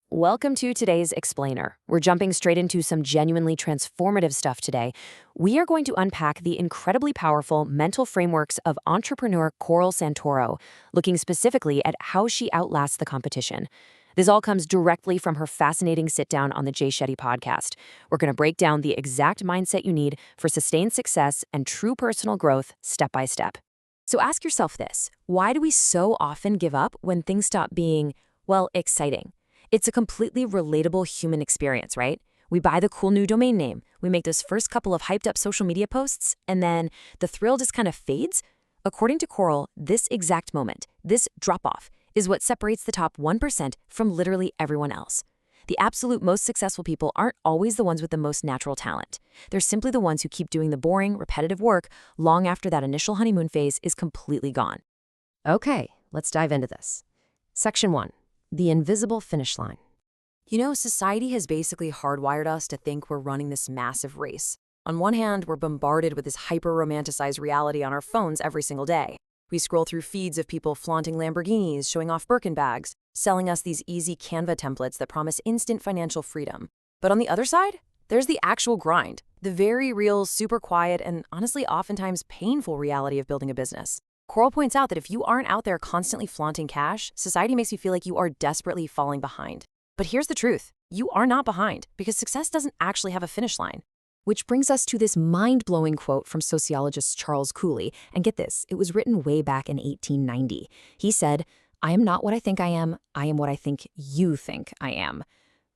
Welcome to today's Explainer. We're jumping straight into some genuinely transformative stuff today. We are going to unpack the incredibly powerful mental frameworks of entrepreneur Coral Santoro, looking specifically at how she outlasts the competition. This all comes directly from her fascinating sit-down on the Jay Shetty podcast. We're going to break down the exact mindset you need for sustained success and true personal growth step by step. So ask yourself this: why do we so often give up when things stop being, well, exciting? It's a completely relatable human experience, right? We buy the cool new domain name, we make those first couple of hyped up social media posts, and then the thrill just kind of fades. According to Coral, this exact moment, this drop-off, is what separates the top 1% from literally everyone else. The absolute most successful people aren't always the ones with the most natural talent. They're simply the ones who keep doing the boring, repetitive work long after that initial honeymoon phase is completely gone. Okay, let's dive into this. Section 1. The invisible finish line. You know, society has basically hardwired us to think we're running this massive race. On one hand, we're bombarded with this hyper-romanticized reality on our phones every single day. We scroll through feeds of people flaunting Lamborghinis, showing off Birkin bags, selling us these easy Canva templates that promise instant financial freedom. But on the other side, there's the actual grind, the very real, super quiet, and honestly oftentimes painful reality of building a business. Coral points out that if you aren't out there constantly flaunting cash, society makes you feel like you are desperately falling behind. But here's the truth: you are not behind, because success doesn't actually have a finish line. Which brings us to this mind-blowing quote from sociologist Charles Cooley. And get this, it was written way back in 1890. He said, "I am not what I think I am what I think you think I am."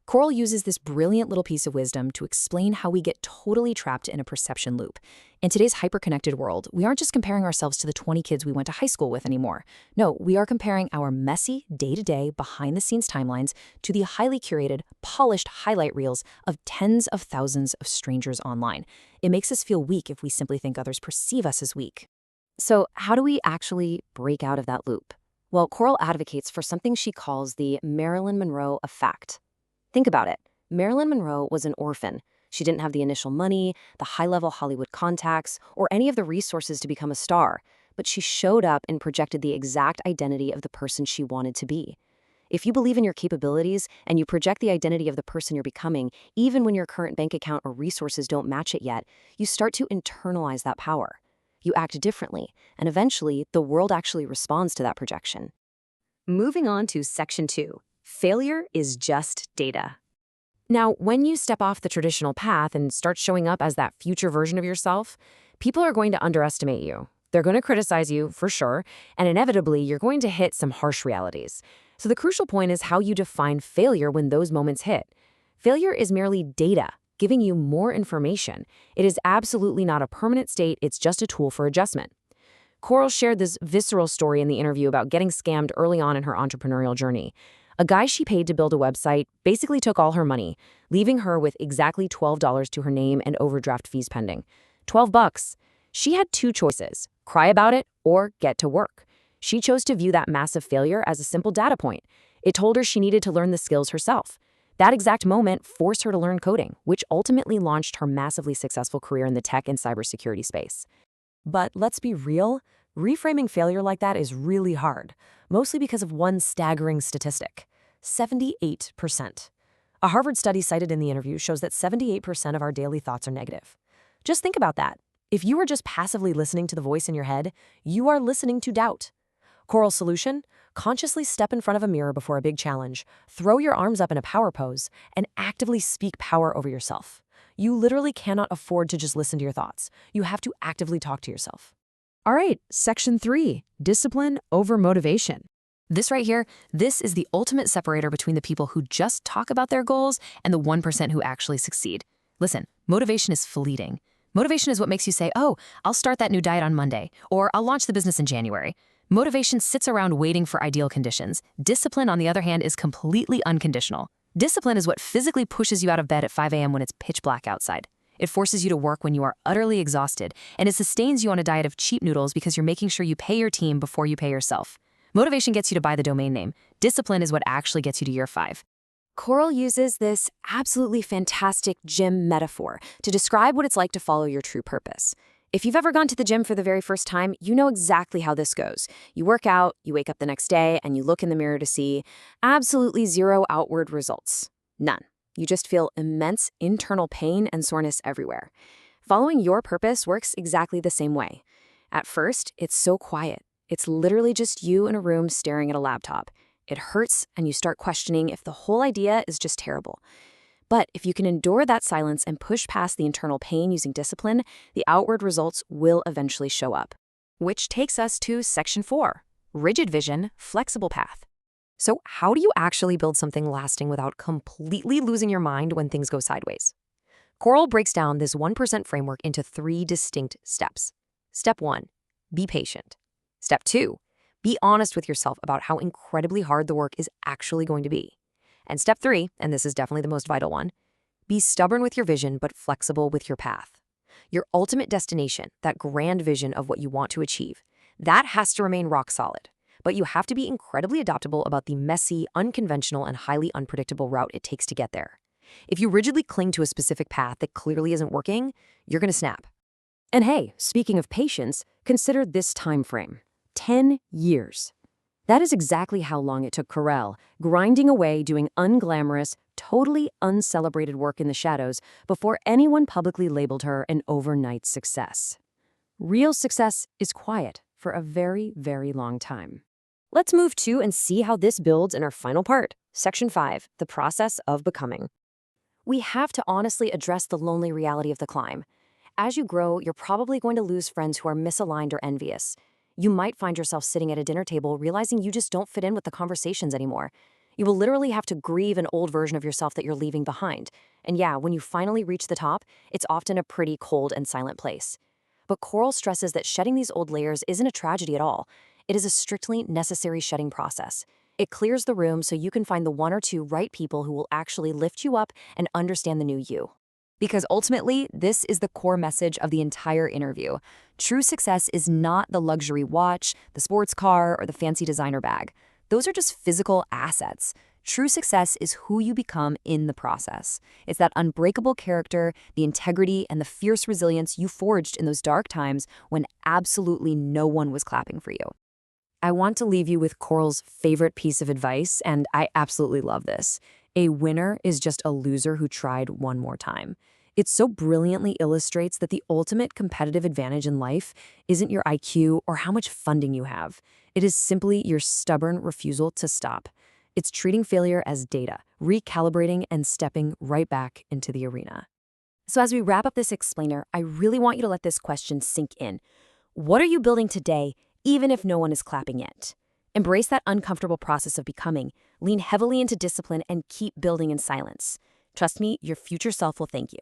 Coral uses this brilliant little piece of wisdom to explain how we get totally trapped in a perception loop. In today's hyper-connected world, we aren't just comparing ourselves to the 20 kids we went to high school with anymore. No, we are comparing our messy, day-to-day, behind-the-scenes timelines to the highly curated, polished highlight reels of tens of thousands of strangers online. It makes us feel weak if we simply think others perceive us as weak. So how do we actually break out of that loop? Well, Coral advocates for something she calls the Marilyn Monroe effect. Think about it. Marilyn Monroe was an orphan. She didn't have the initial money, the high-level Hollywood contacts, or any of the resources to become a star, but she showed up and projected the exact identity of the person she wanted to be. If you believe in your capabilities and you project the identity of the person you're becoming, even when your current bank account or resources don't match it yet, you start to internalize that power. You act differently, and eventually, the world actually responds to that projection. Moving on to Section 2. Failure is just data. Now, when you step off the traditional path and start showing up as that future version of yourself, people are going to underestimate you. They're going to criticize you, for sure, and inevitably, you're going to hit some harsh realities. So the crucial point is how you define failure when those moments hit. Failure is merely data, giving you more information. It is absolutely not a permanent state, it's just a tool for adjustment. Coral shared this visceral story in the interview about getting scammed early on in her entrepreneurial journey. A guy she paid to build a website basically took all her money, leaving her with exactly $12 to her name and overdraft fees pending. $12. She had two choices: cry about it or get to work. She chose to view that massive failure as a simple data point. It told her she needed to learn the skills herself. That exact moment forced her to learn coding, which ultimately launched her massively successful career in the tech and cybersecurity space. But let's be real, reframing failure like that is really hard, mostly because of one staggering statistic: 78%. A Harvard study cited in the interview shows that 78% of our daily thoughts are negative. Just think about that. If you are just passively listening to the voice in your head, you are listening to doubt. Coral's solution: consciously step in front of a mirror before a big challenge, throw your arms up in a power pose, and actively speak power over yourself. You literally cannot afford to just listen to your thoughts. You have to actively talk to yourself. All right, Section 3, discipline over motivation. This right here, this is the ultimate separator between the people who just talk about their goals and the 1% who actually succeed. Listen, motivation is fleeting. Motivation is what makes you say, "Oh, I'll start that new diet on Monday," or "I'll launch the business in January." Motivation sits around waiting for ideal conditions. Discipline, on the other hand, is completely unconditional. Discipline is what physically pushes you out of bed at 5 a.m. when it's pitch black outside. It forces you to work when you are utterly exhausted, and it sustains you on a diet of cheap noodles because you're making sure you pay your team before you pay yourself. Motivation gets you to buy the domain name. Discipline is what actually gets you to year 5. Coral uses this absolutely fantastic gym metaphor to describe what it's like to follow your true purpose. If you've ever gone to the gym for the very first time, you know exactly how this goes. You work out, you wake up the next day, and you look in the mirror to see absolutely zero outward results. None. You just feel immense internal pain and soreness everywhere. Following your purpose works exactly the same way. At first, it's so quiet. It's literally just you in a room staring at a laptop. It hurts, and you start questioning if the whole idea is just terrible. But if you can endure that silence and push past the internal pain using discipline, the outward results will eventually show up. Which takes us to Section 4, rigid vision, flexible path. So how do you actually build something lasting without completely losing your mind when things go sideways? Coral breaks down this 1% framework into 3 distinct steps. Step 1, be patient. Step 2, be honest with yourself about how incredibly hard the work is actually going to be. And step 3, and this is definitely the most vital one, be stubborn with your vision but flexible with your path. Your ultimate destination, that grand vision of what you want to achieve, that has to remain rock solid. But you have to be incredibly adaptable about the messy, unconventional, and highly unpredictable route it takes to get there. If you rigidly cling to a specific path that clearly isn't working, you're going to snap. And hey, speaking of patience, consider this time frame. 10 years. That is exactly how long it took Corel, grinding away doing unglamorous, totally uncelebrated work in the shadows before anyone publicly labeled her an overnight success. Real success is quiet for a very, very long time. Let's move to and see how this builds in our final part, Section 5, the process of becoming. We have to honestly address the lonely reality of the climb. As you grow, you're probably going to lose friends who are misaligned or envious. You might find yourself sitting at a dinner table realizing you just don't fit in with the conversations anymore. You will literally have to grieve an old version of yourself that you're leaving behind. And yeah, when you finally reach the top, it's often a pretty cold and silent place. But Coral stresses that shedding these old layers isn't a tragedy at all. It is a strictly necessary shedding process. It clears the room so you can find the 1 or 2 right people who will actually lift you up and understand the new you. Because ultimately, this is the core message of the entire interview. True success is not the luxury watch, the sports car, or the fancy designer bag. Those are just physical assets. True success is who you become in the process. It's that unbreakable character, the integrity, and the fierce resilience you forged in those dark times when absolutely no one was clapping for you. I want to leave you with Coral's favorite piece of advice, and I absolutely love this. A winner is just a loser who tried one more time. It so brilliantly illustrates that the ultimate competitive advantage in life isn't your IQ or how much funding you have. It is simply your stubborn refusal to stop. It's treating failure as data, recalibrating, and stepping right back into the arena. So as we wrap up this explainer, I really want you to let this question sink in. What are you building today, even if no one is clapping yet? Embrace that uncomfortable process of becoming, lean heavily into discipline, and keep building in silence. Trust me, your future self will thank you.